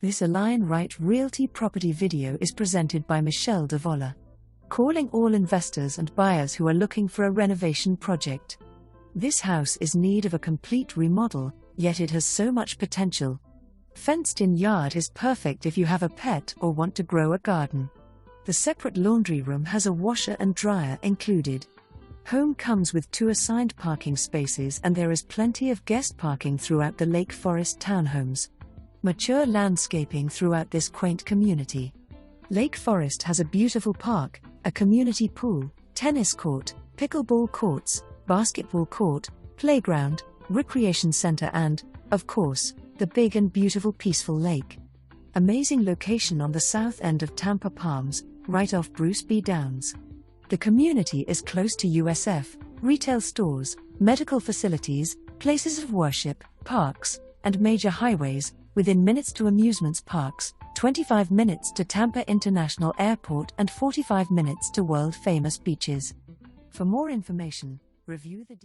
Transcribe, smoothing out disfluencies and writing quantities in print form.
This Align Right Realty property video is presented by Michelle Davola, calling all investors and buyers who are looking for a renovation project. This house is in need of a complete remodel, yet it has so much potential. Fenced-in yard is perfect if you have a pet or want to grow a garden. The separate laundry room has a washer and dryer included. Home comes with 2 assigned parking spaces and there is plenty of guest parking throughout the Lake Forest townhomes. Mature landscaping throughout this quaint community. Lake Forest has a beautiful park, a community pool, tennis court, pickleball courts, basketball court, playground, recreation center and, of course, the big and beautiful peaceful lake. Amazing location on the south end of Tampa Palms, right off Bruce B. Downs. The community is close to USF, retail stores, medical facilities, places of worship, parks, and major highways, within minutes to amusements parks, 25 minutes to Tampa International Airport and 45 minutes to world-famous beaches. For more information, review the